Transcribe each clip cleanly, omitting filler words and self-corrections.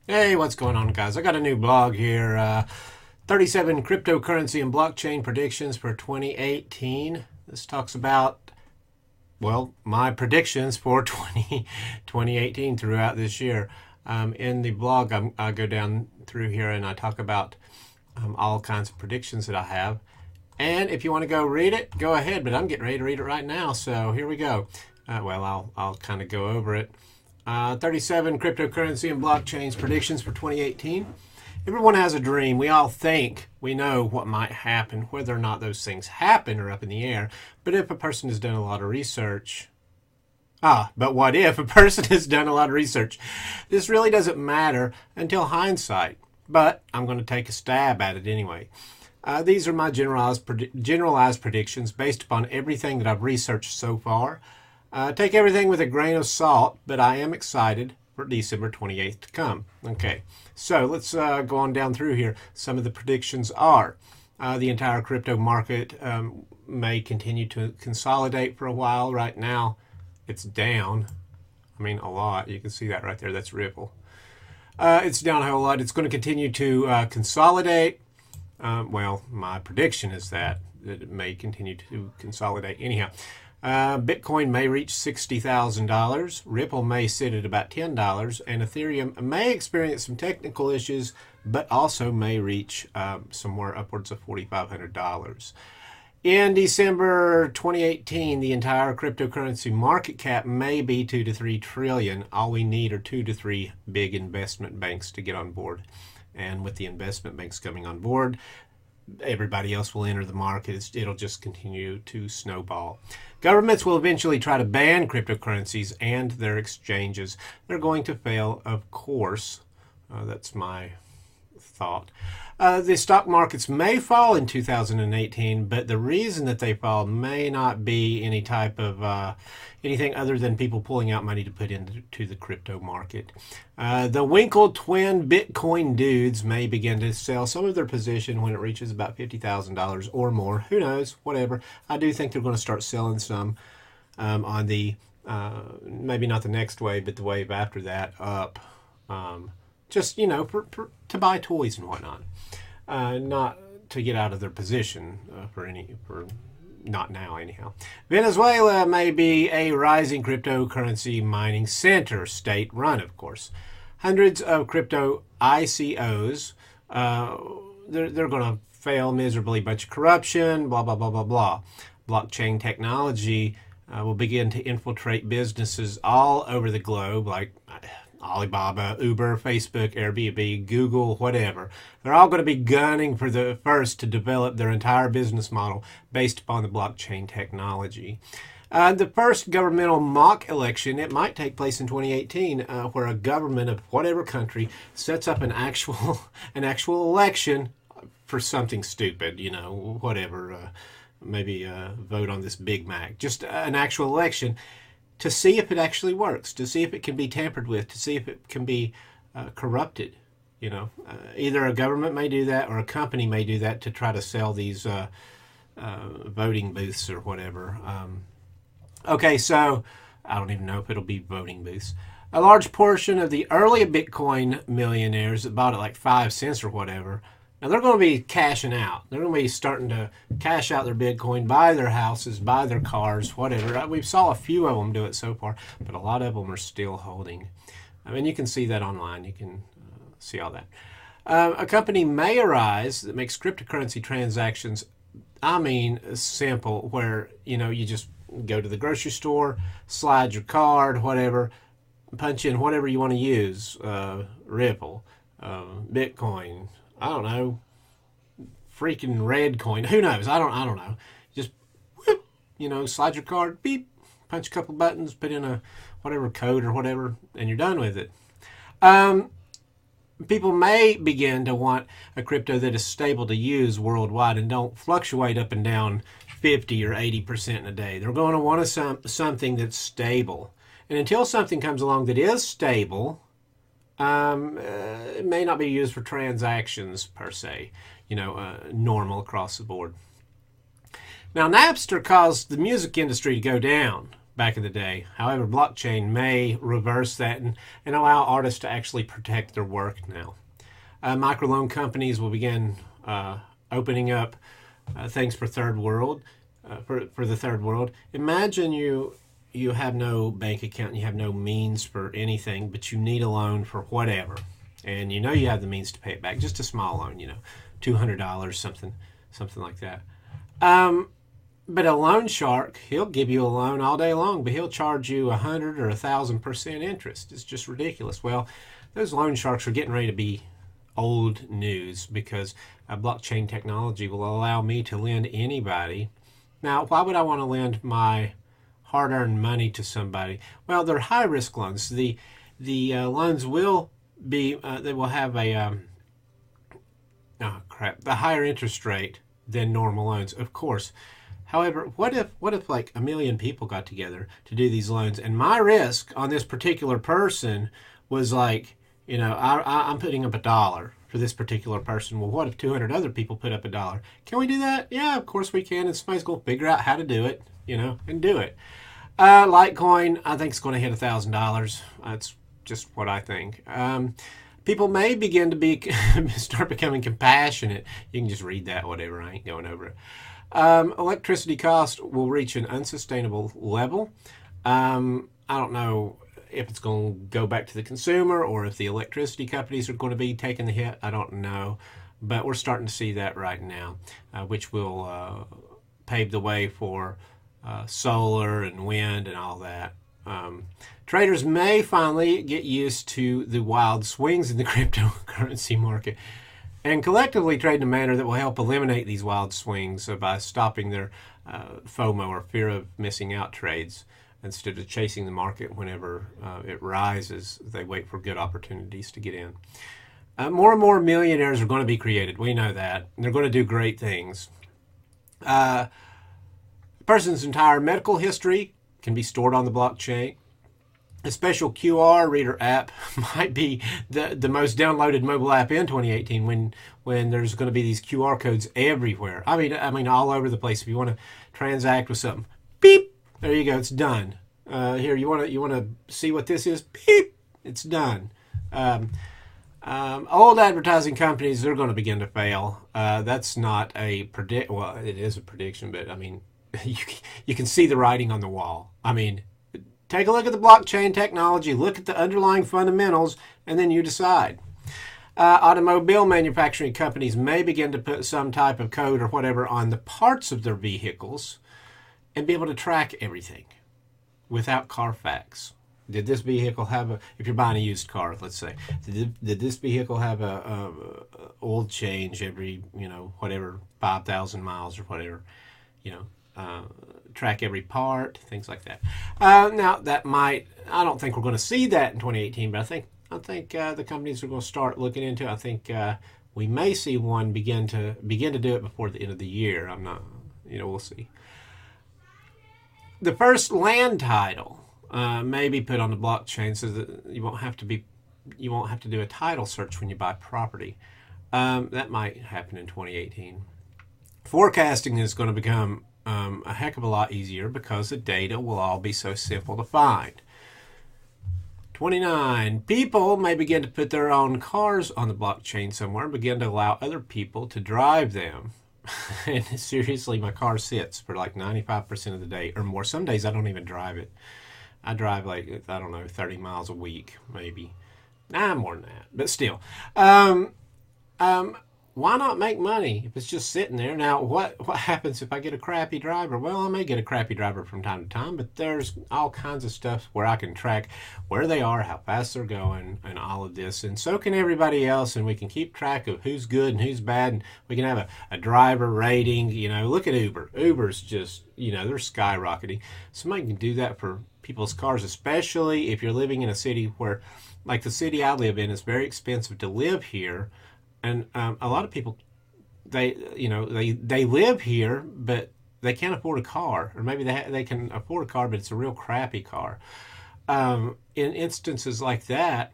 Hey, what's going on, guys? I got a new blog here. 37 cryptocurrency and blockchain predictions for 2018. This talks about, well, my predictions for 2018 throughout this year. In the blog, I go down through here and I talk about all kinds of predictions that I have. And if you want to go read it, go ahead. But I'm getting ready to read it right now, so here we go. I'll kind of go over it. 37 cryptocurrency and blockchains predictions for 2018. Everyone has a dream. We all think we know what might happen. Whether or not those things happen are up in the air. But if a person has done a lot of research, but what if a person has done a lot of research? This really doesn't matter until hindsight. But I'm going to take a stab at it anyway. These are my generalized predictions based upon everything that I've researched so far. Take everything with a grain of salt, but I am excited for December 28th to come. Okay, so let's go on down through here. Some of the predictions are the entire crypto market may continue to consolidate for a while. Right now, it's down. I mean, a lot. You can see that right there. That's Ripple. It's down a whole lot. It's going to continue to consolidate. My prediction is that it may continue to consolidate. Anyhow, Bitcoin may reach $60,000. Ripple may sit at about $10, and Ethereum may experience some technical issues, but also may reach somewhere upwards of $4,500. In December 2018, the entire cryptocurrency market cap may be 2 to 3 trillion. All we need are 2 to 3 big investment banks to get on board. And with the investment banks coming on board, everybody else will enter the market. It'll just continue to snowball. Governments will eventually try to ban cryptocurrencies and their exchanges. They're going to fail, of course. That's my thought. The stock markets may fall in 2018, but the reason that they fall may not be any type of anything other than people pulling out money to put into the crypto market. The Winkle twin Bitcoin dudes may begin to sell some of their position when it reaches about $50,000 or more. Who knows? Whatever. I do think they're going to start selling some on the maybe not the next wave, but the wave after that up. Just to buy toys and whatnot, not to get out of their position for not now anyhow. Venezuela may be a rising cryptocurrency mining center, state run, of course. Hundreds of crypto ICOs, they're going to fail miserably. Bunch of corruption, blah blah blah blah blah. Blockchain technology will begin to infiltrate businesses all over the globe, like Alibaba, Uber, Facebook, Airbnb, Google, whatever. They're all going to be gunning for the first to develop their entire business model based upon the blockchain technology. The first governmental mock election, it might take place in 2018, where a government of whatever country sets up an actual election for something stupid, whatever. Maybe vote on this Big Mac. Just an actual election to see if it actually works, to see if it can be tampered with, to see if it can be corrupted. Either a government may do that or a company may do that to try to sell these voting booths or whatever. Okay, so I don't even know if it'll be voting booths. A large portion of the early Bitcoin millionaires that bought it like 5 cents or whatever, now they're going to be cashing out. They're going to be starting to cash out their Bitcoin, buy their houses, buy their cars, whatever. We saw a few of them do it so far, but a lot of them are still holding. I mean, you can see that online. You can see all that. A company may arise that makes cryptocurrency transactions, simple, where, you just go to the grocery store, slide your card, whatever, punch in whatever you want to use, Ripple, Bitcoin, I don't know, freaking red coin. Who knows? I don't know. Just whoop, slide your card, beep, punch a couple buttons, put in a whatever code or whatever, and you're done with it. People may begin to want a crypto that is stable to use worldwide and don't fluctuate up and down 50 or 80% in a day. They're going to want something that's stable. And until something comes along that is stable, it may not be used for transactions per se, normal across the board. Now, Napster caused the music industry to go down, back in the day. However, blockchain may reverse that and allow artists to actually protect their work now. Microloan companies will begin opening up things for third world, for the third world. Imagine you have no bank account, and you have no means for anything, but you need a loan for whatever, and you know you have the means to pay it back. Just a small loan, $200, something like that. But a loan shark, he'll give you a loan all day long, but he'll charge you 100 or 1,000% interest. It's just ridiculous. Well, those loan sharks are getting ready to be old news, because blockchain technology will allow me to lend anybody. Now, why would I want to lend my hard-earned money to somebody? Well, they're high-risk loans. The loans will be they will have a the higher interest rate than normal loans, of course. However, what if like 1 million people got together to do these loans, and my risk on this particular person was like, I'm putting up $1 for this particular person. Well, what if 200 other people put up $1? Can we do that? Yeah, of course we can. And somebody's going to figure out how to do it, and do it. Litecoin, I think it's going to hit $1,000. That's just what I think. People may begin to start becoming compassionate. You can just read that, whatever. I ain't going over it. Electricity cost will reach an unsustainable level. I don't know if it's going to go back to the consumer or if the electricity companies are going to be taking the hit. I don't know, but we're starting to see that right now, which will pave the way for solar and wind and all that. Traders may finally get used to the wild swings in the cryptocurrency market and collectively trade in a manner that will help eliminate these wild swings by stopping their FOMO, or fear of missing out trades. Instead of chasing the market whenever it rises, they wait for good opportunities to get in. More and more millionaires are going to be created. We know that. And they're going to do great things. A person's entire medical history can be stored on the blockchain. A special QR reader app might be the most downloaded mobile app in 2018 when there's going to be these QR codes everywhere. I mean all over the place. If you want to transact with something, beep, there you go, it's done. Here, you want to see what this is? Beep, it's done. Old advertising companies, they're going to begin to fail. That's not a well, it is a prediction, but I mean, you can see the writing on the wall. I mean, take a look at the blockchain technology, look at the underlying fundamentals, and then you decide. Automobile manufacturing companies may begin to put some type of code or whatever on the parts of their vehicles and be able to track everything without Carfax. Did this vehicle have if you're buying a used car, let's say, did this vehicle have a oil change every, whatever, 5,000 miles or whatever, track every part, things like that. Now that I don't think we're going to see that in 2018, but I think the companies are going to start looking into it. I think we may see one begin to do it before the end of the year. I'm not, we'll see. The first land title may be put on the blockchain, so that you won't have to do a title search when you buy property. That might happen in 2018. Forecasting is going to become a heck of a lot easier because the data will all be so simple to find. 29. People may begin to put their own cars on the blockchain somewhere and begin to allow other people to drive them. And seriously, my car sits for like 95% of the day or more. Some days I don't even drive it. I drive 30 miles a week, maybe. Nah, more than that, but still. Why not make money if it's just sitting there? Now, what happens if I get a crappy driver? Well, I may get a crappy driver from time to time, but there's all kinds of stuff where I can track where they are, how fast they're going, and all of this. And so can everybody else, and we can keep track of who's good and who's bad, and we can have a driver rating. Look at Uber. Uber's just, they're skyrocketing. Somebody can do that for people's cars, especially if you're living in a city where, like the city I live in, it's very expensive to live here. And a lot of people, they live here, but they can't afford a car, or maybe they can afford a car, but it's a real crappy car. In instances like that,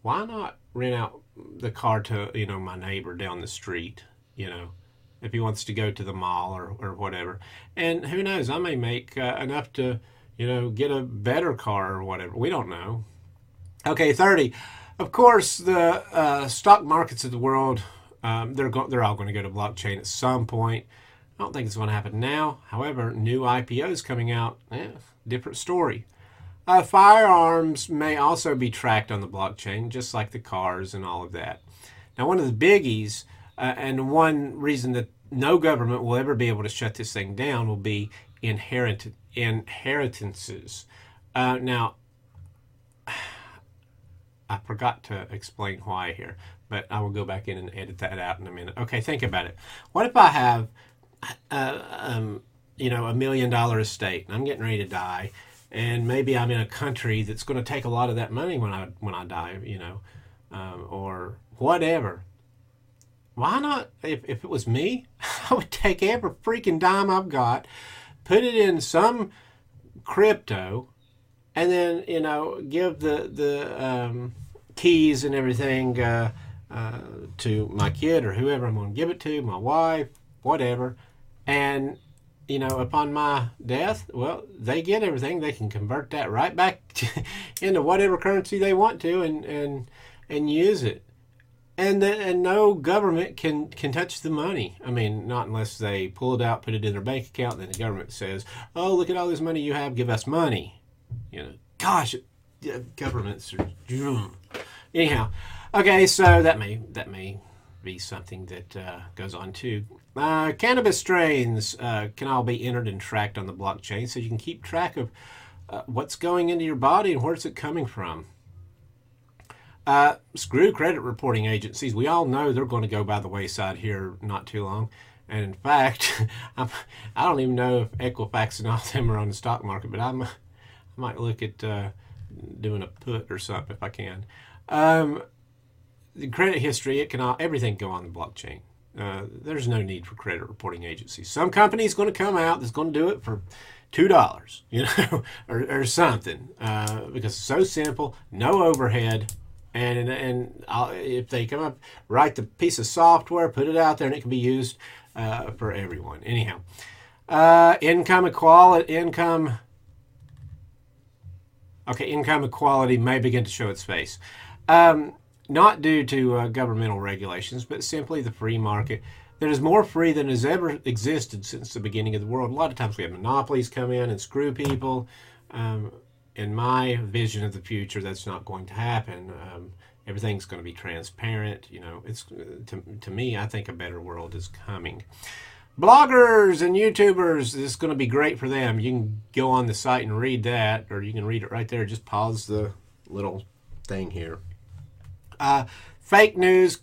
why not rent out the car to my neighbor down the street? If he wants to go to the mall or whatever. And who knows, I may make enough to get a better car or whatever. We don't know. Okay, 30. Of course, the stock markets of the world, they're all going to go to blockchain at some point. I don't think it's going to happen now. However, new IPOs coming out, different story. Firearms may also be tracked on the blockchain, just like the cars and all of that. Now, one of the biggies, and one reason that no government will ever be able to shut this thing down, will be inheritances. Now, I forgot to explain why here, but I will go back in and edit that out in a minute. Okay, think about it. What if I have, $1 million estate, and I'm getting ready to die, and maybe I'm in a country that's going to take a lot of that money when I die, or whatever. Why not? If it was me, I would take every freaking dime I've got, put it in some crypto, and then give the keys and everything to my kid or whoever I'm going to give it to, my wife, whatever, and upon my death, well, they get everything. They can convert that right back into whatever currency they want to, and use it. And no government can touch the money. I mean, not unless they pull it out, put it in their bank account, and then the government says, "Oh, look at all this money you have. Give us money." Gosh, governments are. Anyhow, okay, so that may be something that goes on too. Cannabis strains can all be entered and tracked on the blockchain, so you can keep track of what's going into your body and where's it coming from. Screw credit reporting agencies. We all know they're going to go by the wayside here not too long. And in fact, I don't even know if Equifax and all of them are on the stock market, but I might look at doing a put or something if I can. The credit history, everything go on the blockchain. There's no need for credit reporting agencies. Some company's going to come out that's going to do it for $2, or something, because it's so simple, no overhead. And if they come up, write the piece of software, put it out there, and it can be used for everyone. Anyhow, income equality may begin to show its face. Not due to governmental regulations, but simply the free market that is more free than has ever existed since the beginning of the world. A lot of times we have monopolies come in and screw people. In my vision of the future, that's not going to happen. Everything's going to be transparent. It's to me, I think a better world is coming. Bloggers and YouTubers, this is going to be great for them. You can go on the site and read that, or you can read it right there. Just pause the little thing here. Fake news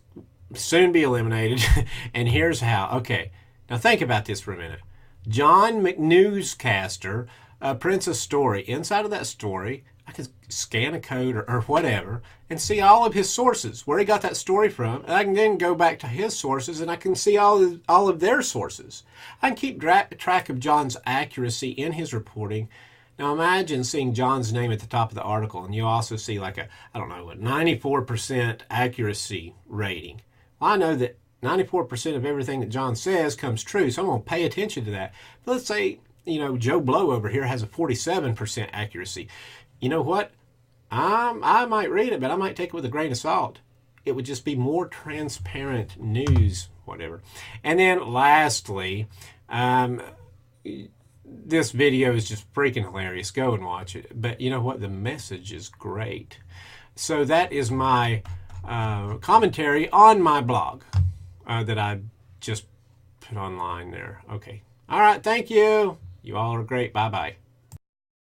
soon be eliminated, and here's how. Okay, now think about this for a minute. John McNewscaster prints a story. Inside of that story, I can scan a code or whatever and see all of his sources, where he got that story from, and I can then go back to his sources and I can see all of their sources. I can keep track of John's accuracy in his reporting. Now imagine seeing John's name at the top of the article, and you also see like a 94% accuracy rating. Well, I know that 94% of everything that John says comes true, so I'm going to pay attention to that. But let's say, Joe Blow over here has a 47% accuracy. You know what? I might read it, but I might take it with a grain of salt. It would just be more transparent news, whatever. And then lastly, this video is just freaking hilarious. Go and watch it. But you know what? The message is great. So that is my commentary on my blog that I just put online there. Okay. All right. Thank you. You all are great. Bye-bye.